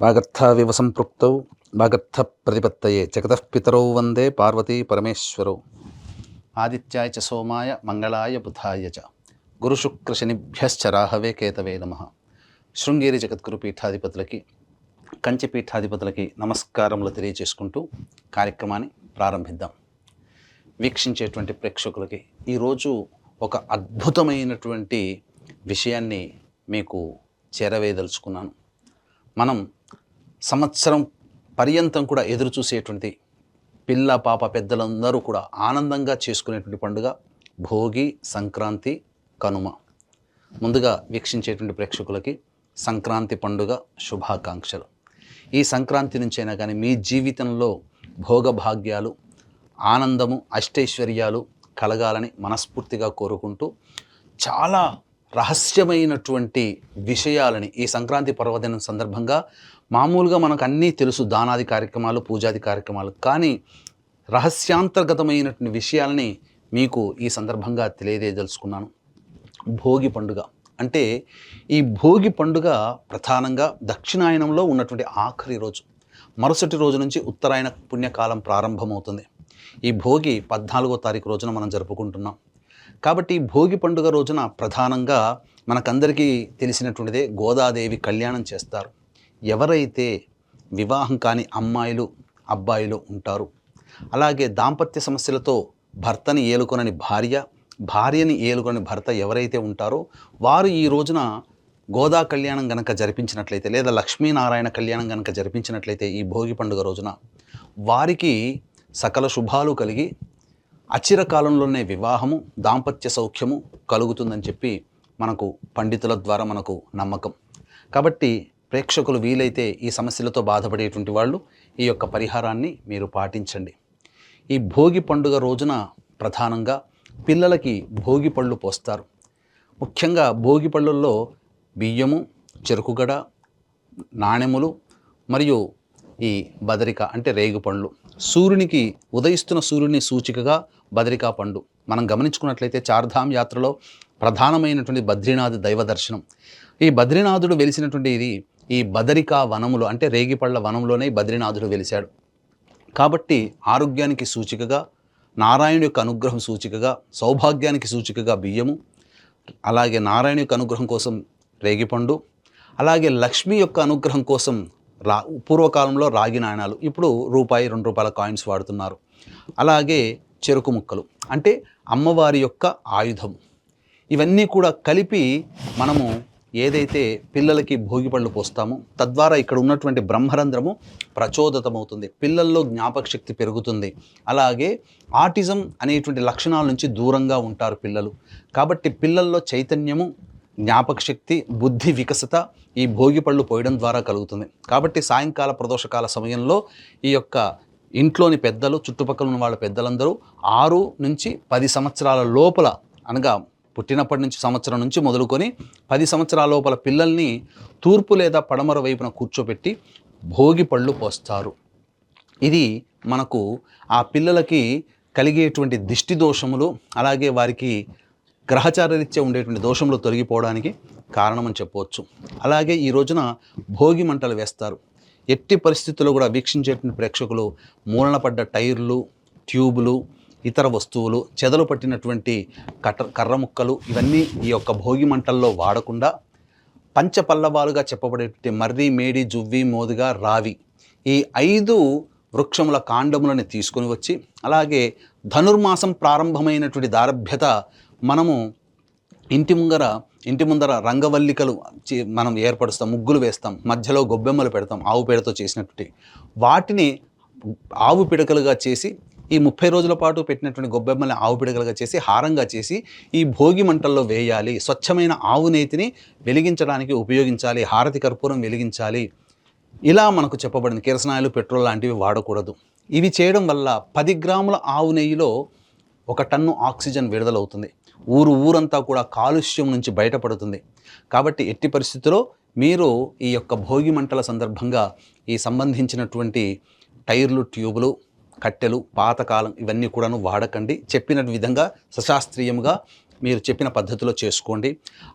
వాగర్థావివ సంపృక్తౌ వాగర్థ ప్రతిపత్తయే జగతః పితరౌ వందే పార్వతీ పరమేశ్వరౌ. ఆదిత్యాయ చ సోమాయ మంగళాయ బుధాయ చ గురుశుక్రశనిభ్యశ్చ రాహవే కేతవే నమః. శృంగేరి జగద్గురు పీఠాధిపతులకి, కంచి పీఠాధిపతులకి నమస్కారములు తెలియజేసుకుంటూ కార్యక్రమాన్ని ప్రారంభిద్దాం. వీక్షించేటువంటి ప్రేక్షకులకి ఈరోజు ఒక అద్భుతమైనటువంటి విషయాన్ని మీకు చేరవేయదలుచుకున్నాను. మనం సంవత్సరం పర్యంతం కూడా ఎదురు చూసేటువంటి పిల్ల పాప పెద్దలందరూ కూడా ఆనందంగా చేసుకునేటువంటి పండుగ భోగి, సంక్రాంతి, కనుమ. ముందుగా వీక్షించేటువంటి ప్రేక్షకులకి సంక్రాంతి పండుగ శుభాకాంక్షలు. ఈ సంక్రాంతి నుంచైనా కానీ మీ జీవితంలో భోగభాగ్యాలు, ఆనందము, అష్టైశ్వర్యాలు కలగాలని మనస్ఫూర్తిగా కోరుకుంటూ చాలా రహస్యమైనటువంటి విషయాలని ఈ సంక్రాంతి పర్వదినం సందర్భంగా మామూలుగా మనకు అన్నీ తెలుసు, దానాది కార్యక్రమాలు, పూజాది కార్యక్రమాలు, కానీ రహస్యాంతర్గతమైనటువంటి విషయాలని మీకు ఈ సందర్భంగా తెలియజేయదలుచుకున్నాను. భోగి పండుగ అంటే ఈ భోగి పండుగ ప్రధానంగా దక్షిణాయనంలో ఉన్నటువంటి ఆఖరి రోజు. మరుసటి రోజు నుంచి ఉత్తరాయణ పుణ్యకాలం ప్రారంభమవుతుంది. ఈ భోగి 14వ తారీఖు రోజున మనం జరుపుకుంటున్నాం. కాబట్టి భోగి పండుగ రోజున ప్రధానంగా మనకందరికీ తెలిసినటువంటిదే గోదాదేవి కళ్యాణం చేస్తారు. ఎవరైతే వివాహం కాని అమ్మాయిలు, అబ్బాయిలు ఉంటారు, అలాగే దాంపత్య సమస్యలతో భర్తని ఏలుకొనని భార్యని ఏలుకొనని భర్త ఎవరైతే ఉంటారో వారు ఈ రోజున గోదా కళ్యాణం గనక జరిపించినట్లయితే, లేదా లక్ష్మీనారాయణ కళ్యాణం గనక జరిపించినట్లయితే ఈ భోగి పండుగ రోజున వారికి సకల శుభాలు కలిగి అచిరకాలంలోనే వివాహము, దాంపత్య సౌఖ్యము కలుగుతుందని చెప్పి మనకు పండితుల ద్వారా మనకు నమ్మకం. కాబట్టి ప్రేక్షకులు వీలైతే ఈ సమస్యలతో బాధపడేటువంటి వాళ్ళు ఈ యొక్క పరిహారాన్ని మీరు పాటించండి. ఈ భోగి పండుగ రోజున ప్రధానంగా పిల్లలకి భోగి పళ్ళు పోస్తారు. ముఖ్యంగా భోగి పళ్ళల్లో బియ్యము, చెరుకుగడ, నాణెములు మరియు ఈ బదరిక అంటే రేగు పండ్లు, సూర్యునికి ఉదయిస్తున్న సూర్యుని సూచికగా బదరికా పండు. మనం గమనించుకున్నట్లయితే చార్ధామ్ యాత్రలో ప్రధానమైనటువంటి బద్రీనాథ్ దైవ దర్శనం. ఈ బద్రీనాథుడు వెలిసినటువంటి ఈ బదరికా వనములు అంటే రేగిపళ్ళ వనంలోనే బద్రీనాథుడు వెలిశాడు. కాబట్టి ఆరోగ్యానికి సూచికగా, నారాయణుడి యొక్క అనుగ్రహం సూచికగా, సౌభాగ్యానికి సూచికగా బియ్యము, అలాగే నారాయణ యొక్క అనుగ్రహం కోసం రేగిపండు, అలాగే లక్ష్మి యొక్క అనుగ్రహం కోసం పూర్వకాలంలో రాగి నాణాలు, ఇప్పుడు రూపాయి, 2 రూపాయల కాయిన్స్ వాడుతున్నారు. అలాగే చెరుకు ముక్కలు అంటే అమ్మవారి యొక్క ఆయుధం. ఇవన్నీ కూడా కలిపి మనము ఏదైతే పిల్లలకి భోగిపళ్ళు పోస్తామో తద్వారా ఇక్కడ ఉన్నటువంటి బ్రహ్మరంధ్రము ప్రచోదితమవుతుంది, పిల్లల్లో జ్ఞాపక శక్తి పెరుగుతుంది. అలాగే ఆటిజం అనేటువంటి లక్షణాల నుంచి దూరంగా ఉంటారు పిల్లలు. కాబట్టి పిల్లల్లో చైతన్యము, జ్ఞాపక శక్తి, బుద్ధి వికసత ఈ భోగిపళ్ళు పోయడం ద్వారా కలుగుతుంది. కాబట్టి సాయంకాల ప్రదోషకాల సమయంలో ఈ యొక్క ఇంట్లోని పెద్దలు, చుట్టుపక్కల ఉన్న వాళ్ళ పెద్దలందరూ 6 నుంచి 10 సంవత్సరాల లోపల, అనగా పుట్టినప్పటి నుంచి సంవత్సరం నుంచి మొదలుకొని 10 సంవత్సరాల లోపల పిల్లల్ని తూర్పు లేదా పడమర వైపున కూర్చోబెట్టి భోగి పళ్ళు పోస్తారు. ఇది మనకు ఆ పిల్లలకి కలిగేటువంటి దిష్టి దోషములు, అలాగే వారికి గ్రహచారరీత్యా ఉండేటువంటి దోషములు తొలగిపోవడానికి కారణమని చెప్పవచ్చు. అలాగే ఈ రోజున భోగి మంటలు వేస్తారు. ఎట్టి పరిస్థితుల్లో కూడా వీక్షించేటువంటి ప్రేక్షకులు మూలన పడ్డ టైర్లు, ట్యూబులు, ఇతర వస్తువులు, చెదలు పట్టినటువంటి కర్ర ముక్కలు ఇవన్నీ ఈ యొక్క భోగి మంటల్లో వాడకుండా పంచపల్లవాలుగా చెప్పబడేటువంటి మర్రి, మేడి, జువ్వి, మోదుగ, రావి ఈ 5 వృక్షముల కాండములను తీసుకొని వచ్చి, అలాగే ధనుర్మాసం ప్రారంభమైనటువంటి దారభ్యత మనము ఇంటి ముందర రంగవల్లికలు మనం ఏర్పరుస్తాం, ముగ్గులు వేస్తాం, మధ్యలో గొబ్బెమ్మలు పెడతాం, ఆవు పేడతో చేసినటువంటి వాటిని ఆవు పిడకలుగా చేసి, ఈ 30 రోజుల పాటు పెట్టినటువంటి గొబ్బెమ్మల్ని ఆవు పిడకలుగా చేసి హారంగా చేసి ఈ భోగి మంటల్లో వేయాలి. స్వచ్ఛమైన ఆవు నేతిని వెలిగించడానికి ఉపయోగించాలి, హారతి కర్పూరం వెలిగించాలి. ఇలా మనకు చెప్పబడింది. కిరసనాయిలు, పెట్రోల్ లాంటివి వాడకూడదు. ఇవి చేయడం వల్ల 10 గ్రాముల ఆవు నెయ్యిలో 1 టన్ను ఆక్సిజన్ విడుదలవుతుంది. ఊరంతా కూడా కాలుష్యం నుంచి బయటపడుతుంది. కాబట్టి ఎట్టి పరిస్థితుల్లో మీరు ఈ యొక్క భోగి మంటల సందర్భంగా ఈ సంబంధించినటువంటి టైర్లు, ట్యూబులు, కట్టెలు, పాతకాలం ఇవన్నీ కూడాను వాడకండి. చెప్పిన విధంగా సశాస్త్రీయంగా మీరు చెప్పిన పద్ధతిలో చేసుకోండి.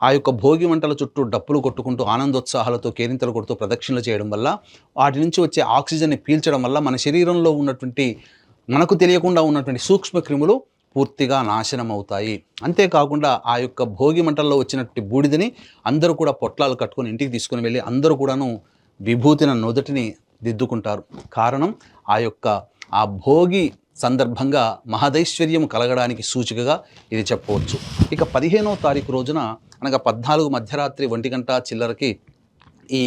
ఆ యొక్క భోగి మంటల చుట్టూ డప్పులు కొట్టుకుంటూ ఆనందోత్సాహాలతో కేరింతలు కొడుతూ ప్రదక్షిణలు చేయడం వల్ల వాటి నుంచి వచ్చే ఆక్సిజన్ని పీల్చడం వల్ల మన శరీరంలో ఉన్నటువంటి మనకు తెలియకుండా ఉన్నటువంటి సూక్ష్మ క్రిములు పూర్తిగా నాశనం అవుతాయి. అంతేకాకుండా ఆ యొక్క భోగి మంటల్లో వచ్చినటువంటి బూడిదని అందరూ కూడా పొట్లాలు కట్టుకొని ఇంటికి తీసుకుని వెళ్ళి అందరూ కూడాను విభూతిన నుదుటిని దిద్దుకుంటారు. కారణం ఆ భోగి సందర్భంగా మహదైశ్వర్యం కలగడానికి సూచికగా ఇది చెప్పవచ్చు. ఇక 15వ తారీఖు రోజున అనగా 14 మధ్యరాత్రి 1 గంట చిల్లరకి ఈ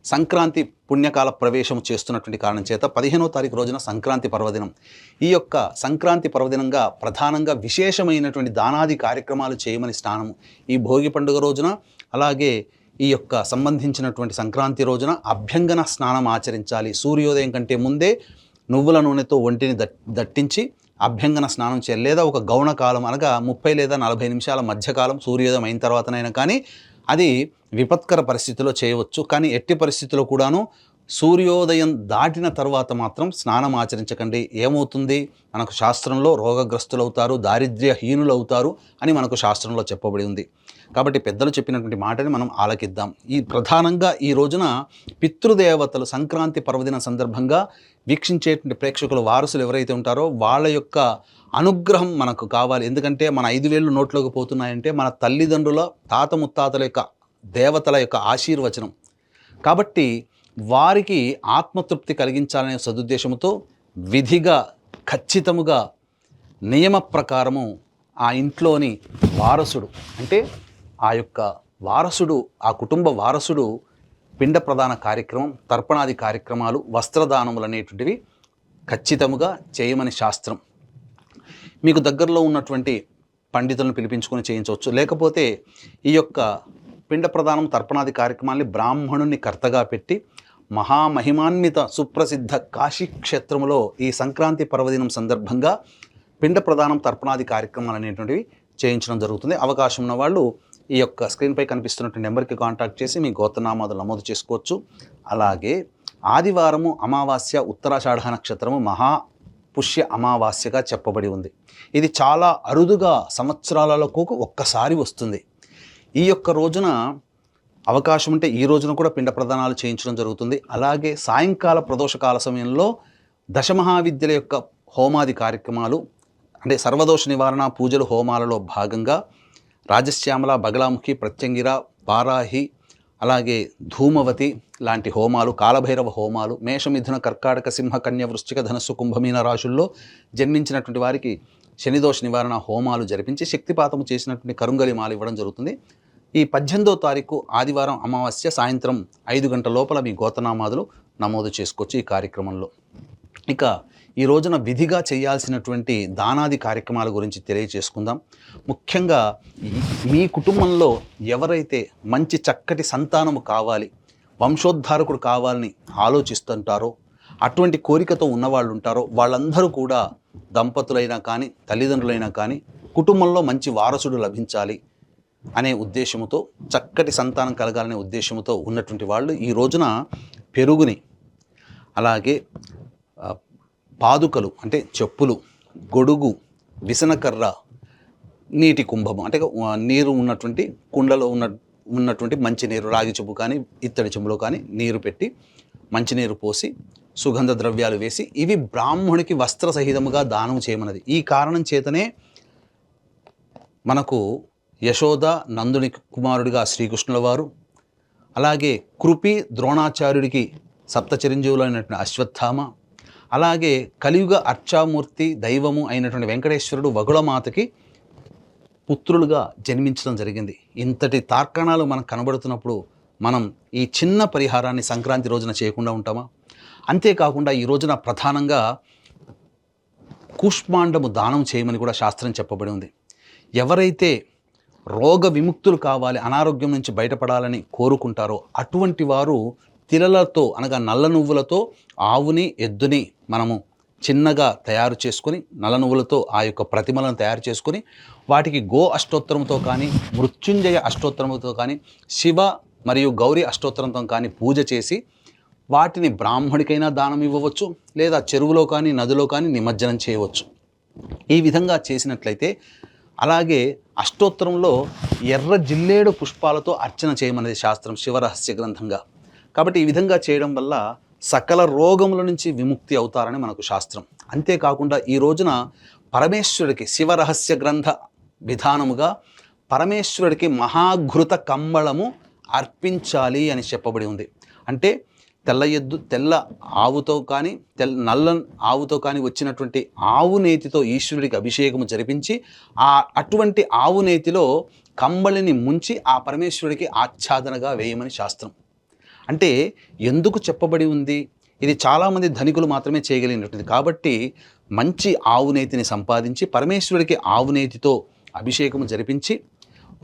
సంక్రాంతి పుణ్యకాల ప్రవేశం చేస్తున్నటువంటి కారణం చేత 15వ తారీఖు రోజున సంక్రాంతి పర్వదినం. ఈ యొక్క సంక్రాంతి పర్వదినంగా ప్రధానంగా విశేషమైనటువంటి దానాది కార్యక్రమాలు చేయమని స్నానము ఈ భోగి పండుగ రోజున, అలాగే ఈ యొక్క సంబంధించినటువంటి సంక్రాంతి రోజున అభ్యంగన స్నానం ఆచరించాలి. సూర్యోదయం కంటే ముందే నువ్వుల నూనెతో ఒంటిని దట్టించి అభ్యంగన స్నానం చేయాలి. లేదా ఒక గౌణ కాలం అనగా 30 లేదా 40 నిమిషాల మధ్యకాలం సూర్యోదయం అయిన తర్వాతనైనా కానీ అది విపత్కర పరిస్థితిలో చేయవచ్చు. కానీ ఎట్టి పరిస్థితిలో కూడాను సూర్యోదయం దాటిన తర్వాత మాత్రం స్నానం ఆచరించకండి. ఏమవుతుంది, మనకు శాస్త్రంలో రోగగ్రస్తులవుతారు, దారిద్ర్యహీనులవుతారు అని మనకు శాస్త్రంలో చెప్పబడి ఉంది. కాబట్టి పెద్దలు చెప్పినటువంటి మాటని మనం ఆలకిద్దాం. ప్రధానంగా ఈ రోజున పితృదేవతలు సంక్రాంతి పర్వదిన సందర్భంగా వీక్షించేటువంటి ప్రేక్షకులు వారసులు ఎవరైతే ఉంటారో వాళ్ళ యొక్క అనుగ్రహం మనకు కావాలి. ఎందుకంటే మన 5 వేళ్ళు నోట్లోకి పోతున్నాయంటే మన తల్లిదండ్రుల తాత ముత్తాతల యొక్క దేవతల యొక్క ఆశీర్వచనం. కాబట్టి వారికి ఆత్మతృప్తి కలిగించాలనే సదుద్దేశంతో విధిగా ఖచ్చితముగా నియమ ప్రకారము ఆ ఇంట్లోని వారసుడు అంటే ఆ యొక్క వారసుడు, ఆ కుటుంబ వారసుడు పిండ ప్రదాన కార్యక్రమం, తర్పణాది కార్యక్రమాలు, వస్త్రదానములు అనేటువంటివి ఖచ్చితముగా చేయమని శాస్త్రం. మీకు దగ్గరలో ఉన్నటువంటి పండితులను పిలిపించుకొని చేయించవచ్చు. లేకపోతే ఈ యొక్క పిండ ప్రదానం తర్పణాది కార్యక్రమాన్ని బ్రాహ్మణుని కర్తగా పెట్టి మహామహిమాన్విత సుప్రసిద్ధ కాశీక్షేత్రములో ఈ సంక్రాంతి పర్వదినం సందర్భంగా పిండ ప్రదానం తర్పణాది కార్యక్రమాలు అనేటువంటివి చేయించడం జరుగుతుంది. అవకాశం ఉన్న వాళ్ళు ఈ యొక్క స్క్రీన్పై కనిపిస్తున్నటువంటి నెంబర్కి కాంటాక్ట్ చేసి మీ గోత్రనామాలు నమోదు చేసుకోవచ్చు. అలాగే ఆదివారము అమావాస్య ఉత్తరాషాఢ నక్షత్రము మహాపుష్య అమావాస్యగా చెప్పబడి ఉంది. ఇది చాలా అరుదుగా సంవత్సరాలకు ఒక్కసారి వస్తుంది. ఈ యొక్క రోజున అవకాశం ఉంటే ఈ రోజున కూడా పిండ ప్రదానాలు చేయించడం జరుగుతుంది. అలాగే సాయంకాల ప్రదోషకాల సమయంలో దశమహావిద్యల యొక్క హోమాది కార్యక్రమాలు అంటే సర్వదోష నివారణ పూజలు హోమాలలో భాగంగా రాజశ్యామల, బగలాముఖి, ప్రత్యంగిర, వారాహి, అలాగే ధూమవతి లాంటి హోమాలు, కాలభైరవ హోమాలు, మేషమిథున, కర్కాటక, సింహ, కన్య, వృశ్చిక, ధనస్సు, కుంభమీన రాశుల్లో జన్మించినటువంటి వారికి శనిదోష నివారణ హోమాలు జరిపించి శక్తిపాతము చేసినటువంటి కరుంగలి మాలు ఇవ్వడం జరుగుతుంది. ఈ 18వ తారీఖు ఆదివారం అమావాస్య సాయంత్రం 5 గంటల లోపల మీ గోత్రనామాదులు నమోదు చేసుకోవచ్చు ఈ కార్యక్రమంలో. ఇక ఈ రోజున విధిగా చేయాల్సినటువంటి దానాది కార్యక్రమాల గురించి తెలియజేసుకుందాం. ముఖ్యంగా మీ కుటుంబంలో ఎవరైతే మంచి చక్కటి సంతానము కావాలి, వంశోద్ధారకుడు కావాలని ఆలోచిస్తుంటారో, అటువంటి కోరికతో ఉన్నవాళ్ళు ఉంటారో వాళ్ళందరూ కూడా దంపతులైనా కానీ తల్లిదండ్రులైనా కానీ కుటుంబంలో మంచి వారసుడు లభించాలి అనే ఉద్దేశంతో, చక్కటి సంతానం కలగాలనే ఉద్దేశంతో ఉన్నటువంటి వాళ్ళు ఈ రోజున పెరుగుని, అలాగే పాదుకలు అంటే చెప్పులు, గొడుగు, విసనకర్ర, నీటి కుంభము అంటే నీరు ఉన్నటువంటి కుండలో ఉన్నటువంటి మంచినీరు, రాగి చెంబు కానీ ఇత్తడి చెంబులో కానీ నీరు పెట్టి మంచినీరు పోసి సుగంధ ద్రవ్యాలు వేసి ఇవి బ్రాహ్మణునికి వస్త్ర సహితముగా దానం చేయమన్నది. ఈ కారణం చేతనే మనకు యశోద నందుని కుమారుడిగా శ్రీకృష్ణుల వారు, అలాగే కృపి ద్రోణాచార్యుడికి సప్త చిరంజీవులైనటువంటి అశ్వత్థామ, అలాగే కలియుగ అర్చామూర్తి దైవము అయినటువంటి వెంకటేశ్వరుడు వగుళమాతకి పుత్రులుగా జన్మించడం జరిగింది. ఇంతటి తార్కాణాలు మనకు కనబడుతున్నప్పుడు మనం ఈ చిన్న పరిహారాన్ని సంక్రాంతి రోజున చేయకుండా ఉంటామా? అంతేకాకుండా ఈ రోజున ప్రధానంగా కూష్మాండము దానం చేయమని కూడా శాస్త్రం చెప్పబడి ఉంది. ఎవరైతే రోగ విముక్తులు కావాలి, అనారోగ్యం నుంచి బయటపడాలని కోరుకుంటారో అటువంటి వారు తిలలతో అనగా నల్ల నువ్వులతో ఆవుని, ఎద్దుని మనము చిన్నగా తయారు చేసుకొని నల్ల నువ్వులతో ఆ యొక్క ప్రతిమలను తయారు చేసుకొని వాటికి గో అష్టోత్తరంతో కానీ, మృత్యుంజయ అష్టోత్తరంతో కానీ, శివ మరియు గౌరీ అష్టోత్తరంతో కానీ పూజ చేసి వాటిని బ్రాహ్మడికైనా దానం ఇవ్వవచ్చు, లేదా చెరువులో కానీ నదిలో కానీ నిమజ్జనం చేయవచ్చు. ఈ విధంగా చేసినట్లయితే అలాగే అష్టోత్తరంలో ఎర్ర జిల్లేడు పుష్పాలతో అర్చన చేయమనేది శాస్త్రం శివరహస్య గ్రంథంగా. కాబట్టి ఈ విధంగా చేయడం వల్ల సకల రోగముల నుంచి విముక్తి అవుతారని మనకు శాస్త్రం. అంతేకాకుండా ఈ రోజున పరమేశ్వరుడికి శివరహస్య గ్రంథ విధానముగా పరమేశ్వరుడికి మహాఘృత కంబళము అర్పించాలి అని చెప్పబడి ఉంది. అంటే తెల్ల ఆవుతో కానీ నల్ల ఆవుతో కానీ వచ్చినటువంటి ఆవు నేతితో ఈశ్వరుడికి అభిషేకము జరిపించి అటువంటి ఆవు నేతిలో కంబళిని ముంచి ఆ పరమేశ్వరుడికి ఆచ్ఛాదనగా వేయమని శాస్త్రం. అంటే ఎందుకు చెప్పబడి ఉంది? ఇది చాలామంది ధనికులు మాత్రమే చేయగలిగినటువంటిది. కాబట్టి మంచి ఆవు నేతిని సంపాదించి పరమేశ్వరుడికి ఆవు నేతితో అభిషేకము జరిపించి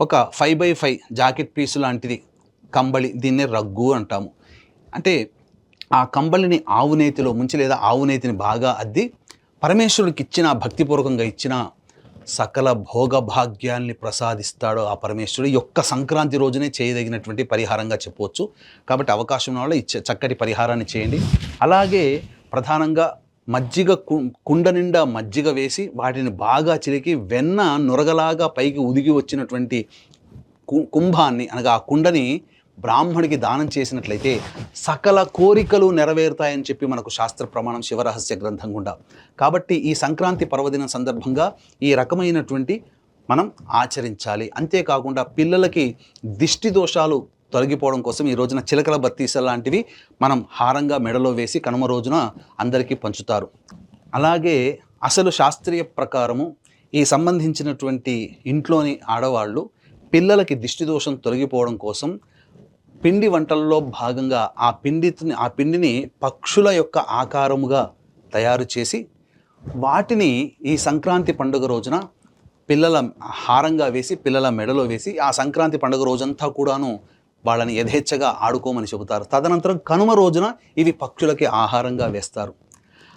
ఒక 5x5 జాకెట్ పీసు లాంటిది కంబళి, దీన్నే రగ్గు అంటాము. అంటే ఆ కంబళిని ఆవు నేతిలో ముంచి లేదా ఆవు నేతిని బాగా అద్ది పరమేశ్వరుడికి ఇచ్చిన, భక్తిపూర్వకంగా ఇచ్చిన సకల భోగభాగ్యాల్ని ప్రసాదిస్తాడు ఆ పరమేశ్వరుడు. యొక్క సంక్రాంతి రోజునే చేయదగినటువంటి పరిహారంగా చెప్పవచ్చు. కాబట్టి అవకాశం ఉన్న వాళ్ళు చక్కటి పరిహారాన్ని చేయండి. అలాగే ప్రధానంగా మజ్జిగ కుండ నిండా మజ్జిగ వేసి వాటిని బాగా చిలికి వెన్న నురగలాగా పైకి ఉదిగి వచ్చినటువంటి కుంభాన్ని అనగా ఆ కుండని బ్రాహ్మడికి దానం చేసినట్లయితే సకల కోరికలు నెరవేరుతాయని చెప్పి మనకు శాస్త్ర ప్రమాణం శివరహస్య గ్రంథం గుండా. కాబట్టి ఈ సంక్రాంతి పర్వదినం సందర్భంగా ఈ రకమైనటువంటి మనం ఆచరించాలి. అంతేకాకుండా పిల్లలకి దిష్టి దోషాలు తొలగిపోవడం కోసం ఈ రోజున చిలకల బత్తీస లాంటివి మనం హారంగా మెడలో వేసి కనుమ రోజున అందరికీ పంచుతారు. అలాగే అసలు శాస్త్రీయ ప్రకారము ఈ సంబంధించినటువంటి ఇంట్లోని ఆడవాళ్ళు పిల్లలకి దిష్టి దోషం తొలగిపోవడం కోసం పిండి వంటల్లో భాగంగా ఆ పిండిని పక్షుల యొక్క ఆకారముగా తయారు చేసి వాటిని ఈ సంక్రాంతి పండుగ రోజున పిల్లల హారంగా వేసి పిల్లల మెడలో వేసి ఆ సంక్రాంతి పండుగ రోజంతా కూడాను వాళ్ళని యథేచ్ఛగా ఆడుకోమని చెబుతారు. తదనంతరం కనుమ రోజున ఇవి పక్షులకి ఆహారంగా వేస్తారు.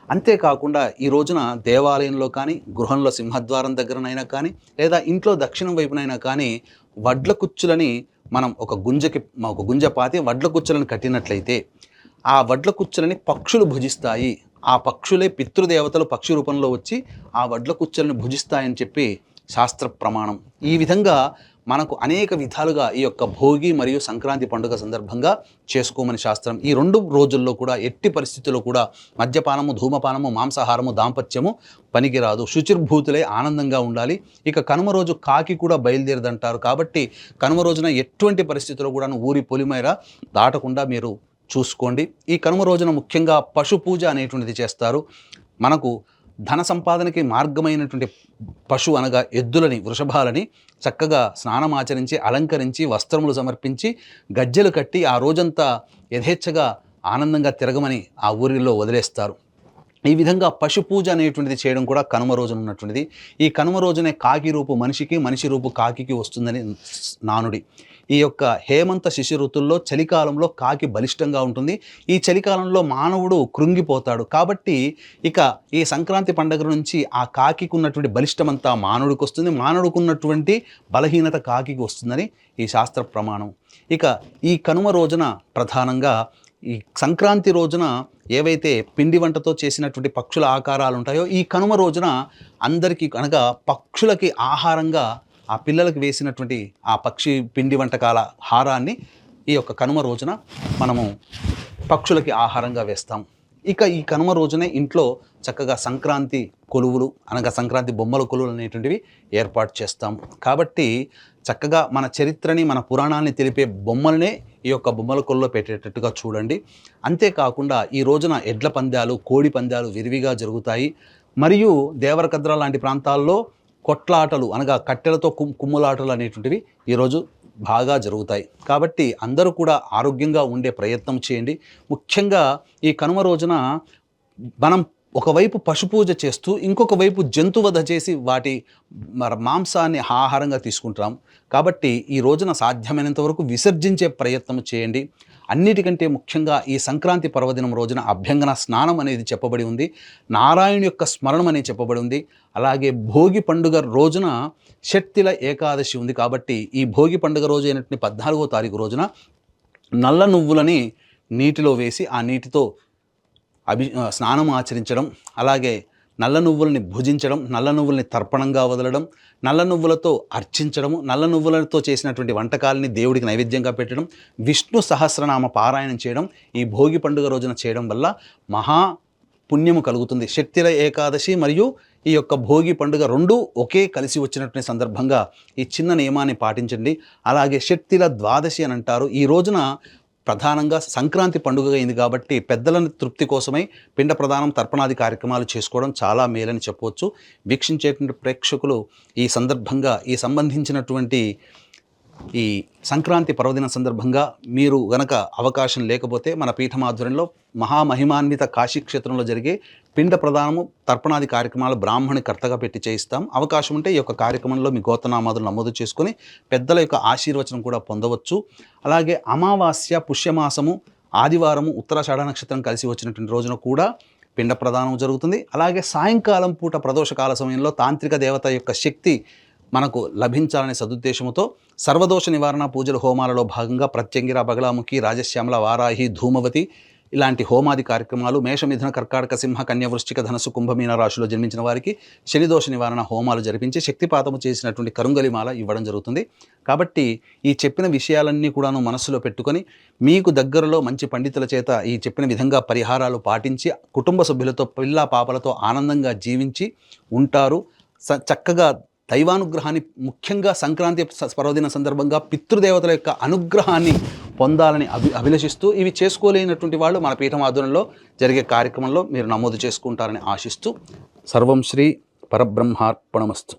అంతేకాకుండా ఈ రోజున దేవాలయంలో కానీ గృహంలో సింహద్వారం దగ్గరనైనా కానీ లేదా ఇంట్లో దక్షిణం వైపునైనా కానీ వడ్ల కుచ్చులని మనం ఒక గుంజ పాతి వడ్ల కుచ్చులను కట్టినట్లయితే ఆ వడ్ల కుచ్చులని పక్షులు భుజిస్తాయి. ఆ పక్షులే పితృదేవతలు పక్షి రూపంలో వచ్చి ఆ వడ్ల కుచ్చులను భుజిస్తాయని చెప్పి శాస్త్ర ప్రమాణం. ఈ విధంగా మనకు అనేక విధాలుగా ఈ యొక్క భోగి మరియు సంక్రాంతి పండుగ సందర్భంగా చేసుకోమని శాస్త్రం. ఈ 2 రోజుల్లో కూడా ఎట్టి పరిస్థితుల్లో కూడా మద్యపానము, ధూమపానము, మాంసాహారము, దాంపత్యము పనికిరాదు. శుచిర్భూతులై ఆనందంగా ఉండాలి. ఇక కనుమ రోజు కాకి కూడా బయలుదేరదంటారు. కాబట్టి కనుమ రోజున ఎటువంటి పరిస్థితుల్లో కూడా ఊరి పొలిమేర దాటకుండా మీరు చూసుకోండి. ఈ కనుమ రోజున ముఖ్యంగా పశు పూజ అనేటువంటిది చేస్తారు. మనకు ధన సంపాదనకి మార్గమైనటువంటి పశు అనగా ఎద్దులని, వృషభాలని చక్కగా స్నానమాచరించి అలంకరించి వస్త్రములు సమర్పించి గజ్జెలు కట్టి ఆ రోజంతా యథేచ్ఛగా ఆనందంగా తిరగమని ఆ ఊరిలో వదిలేస్తారు. ఈ విధంగా పశు పూజ అనేటువంటిది చేయడం కూడా కనుమ రోజున ఉన్నటువంటిది. ఈ కనుమ రోజునే కాకి రూపు మనిషికి, మనిషి రూపు కాకికి వస్తుందని నానుడి. ఈ యొక్క హేమంత శిశిర ఋతుల్లో చలికాలంలో కాకి బలిష్టంగా ఉంటుంది. ఈ చలికాలంలో మానవుడు కృంగిపోతాడు. కాబట్టి ఇక ఈ సంక్రాంతి పండుగ నుంచి ఆ కాకికి ఉన్నటువంటి బలిష్టమంతా మానవుడికి వస్తుంది, మానవుడికి ఉన్నటువంటి బలహీనత కాకికి వస్తుందని ఈ శాస్త్ర ప్రమాణం. ఇక ఈ కనుమ రోజున ప్రధానంగా ఈ సంక్రాంతి రోజున ఏవైతే పిండి వంటతో చేసినటువంటి పక్షుల ఆకారాలు ఉంటాయో ఈ కనుమ రోజున అందరికీ అనగా పక్షులకి ఆహారంగా ఆ పిల్లలకు వేసినటువంటి ఆ పక్షి పిండి వంటకాల హారాన్ని ఈ యొక్క కనుమ రోజున మనము పక్షులకి ఆహారంగా వేస్తాం. ఇక ఈ కనుమ రోజునే ఇంట్లో చక్కగా సంక్రాంతి కొలువులు అనగా సంక్రాంతి బొమ్మల కొలువులు అనేటువంటివి ఏర్పాటు చేస్తాం. కాబట్టి చక్కగా మన చరిత్రని, మన పురాణాలని తెలిపే బొమ్మలనే ఈ యొక్క బొమ్మల కొలువులో పెట్టేటట్టుగా చూడండి. అంతేకాకుండా ఈ రోజున ఎడ్ల పందాలు, కోడి పందాలు విరివిగా జరుగుతాయి. మరియు దేవరకద్ర లాంటి ప్రాంతాల్లో కొట్లాటలు అనగా కట్టెలతో కుమ్ములాటలు అనేటువంటివి ఈరోజు బాగా జరుగుతాయి. కాబట్టి అందరూ కూడా ఆరోగ్యంగా ఉండే ప్రయత్నం చేయండి. ముఖ్యంగా ఈ కనుమ రోజున మనం ఒకవైపు పశుపూజ చేస్తూ ఇంకొక వైపు జంతువధ చేసి వాటి మాంసాన్ని ఆహారంగా తీసుకుంటాం. కాబట్టి ఈ రోజున సాధ్యమైనంత వరకు విసర్జించే ప్రయత్నం చేయండి. అన్నిటికంటే ముఖ్యంగా ఈ సంక్రాంతి పర్వదినం రోజున అభ్యంగన స్నానం అనేది చెప్పబడి ఉంది. నారాయణ యొక్క స్మరణం అనేది చెప్పబడి ఉంది. అలాగే భోగి పండుగ రోజున షట్తిల ఏకాదశి ఉంది. కాబట్టి ఈ భోగి పండుగ రోజు అయినటువంటి 14వ తారీఖు రోజున నల్ల నువ్వులని నీటిలో వేసి ఆ నీటితో స్నానం ఆచరించడం, అలాగే నల్ల నువ్వుల్ని భుజించడం, నల్ల నువ్వుల్ని తర్పణంగా వదలడం, నల్ల నువ్వులతో అర్చించడము, నల్ల నువ్వులతో చేసినటువంటి వంటకాలని దేవుడికి నైవేద్యంగా పెట్టడం, విష్ణు సహస్రనామ పారాయణం చేయడం ఈ భోగి పండుగ రోజున చేయడం వల్ల మహా పుణ్యము కలుగుతుంది. శక్తిల ఏకాదశి మరియు ఈ యొక్క భోగి పండుగ రెండూ ఒకే కలిసి వచ్చినటువంటి సందర్భంగా ఈ చిన్న నియమాన్ని పాటించండి. అలాగే శక్తిల ద్వాదశి అని అంటారు. ఈ రోజున ప్రధానంగా సంక్రాంతి పండుగ అయింది కాబట్టి పెద్దల తృప్తి కోసమై పిండ ప్రదానం, తర్పణాది కార్యక్రమాలు చేసుకోవడం చాలా మేలని చెప్పవచ్చు. వీక్షించేటువంటి ప్రేక్షకులు ఈ సందర్భంగా ఈ సంబంధించినటువంటి ఈ సంక్రాంతి పర్వదిన సందర్భంగా మీరు గనక అవకాశం లేకపోతే మన పీఠం ఆధ్వర్యంలో మహామహిమాన్విత కాశీక్షేత్రంలో జరిగే పిండ ప్రదానము, తర్పణాది కార్యక్రమాలు బ్రాహ్మణి కర్తగా పెట్టి చేయిస్తాం. అవకాశం ఉంటే ఈ యొక్క కార్యక్రమంలో మీ గోత్రనామాదులు నమోదు చేసుకొని పెద్దల యొక్క ఆశీర్వచనం కూడా పొందవచ్చు. అలాగే అమావాస్య, పుష్యమాసము, ఆదివారము, ఉత్తరాషాఢ నక్షత్రం కలిసి వచ్చినటువంటి రోజున కూడా పిండ ప్రదానం జరుగుతుంది. అలాగే సాయంకాలం పూట ప్రదోషకాల సమయంలో తాంత్రిక దేవత యొక్క శక్తి మనకు లభించాలనే సదుద్దేశంతో సర్వదోష నివారణ పూజల హోమాలలో భాగంగా ప్రత్యంగిర, బగలాముఖి, రాజశ్యామల, వారాహి, ధూమవతి ఇలాంటి హోమాది కార్యక్రమాలు, మేషమిథున, కర్కాటక, సింహ, కన్య, వృశ్చిక, ధనస్సు, కుంభమీన రాశిలో జన్మించిన వారికి శనిదోష నివారణ హోమాలు జరిపించి శక్తిపాతము చేసినటువంటి కరుంగలిమాల ఇవ్వడం జరుగుతుంది. కాబట్టి ఈ చెప్పిన విషయాలన్నీ కూడాను మనస్సులో పెట్టుకొని మీకు దగ్గరలో మంచి పండితుల చేత ఈ చెప్పిన విధంగా పరిహారాలు పాటించి కుటుంబ సభ్యులతో, పిల్లా పాపలతో ఆనందంగా జీవించి ఉంటారు. చక్కగా దైవానుగ్రహాన్ని, ముఖ్యంగా సంక్రాంతి పర్వదిన సందర్భంగా పితృదేవతల యొక్క అనుగ్రహాన్ని పొందాలని అభిలషిస్తూ ఇవి చేసుకోలేనటువంటి వాళ్ళు మన పీఠం ఆధ్వర్యంలో జరిగే కార్యక్రమంలో మీరు నమోదు చేసుకుంటారని ఆశిస్తూ సర్వం శ్రీ పరబ్రహ్మార్పణమస్తు.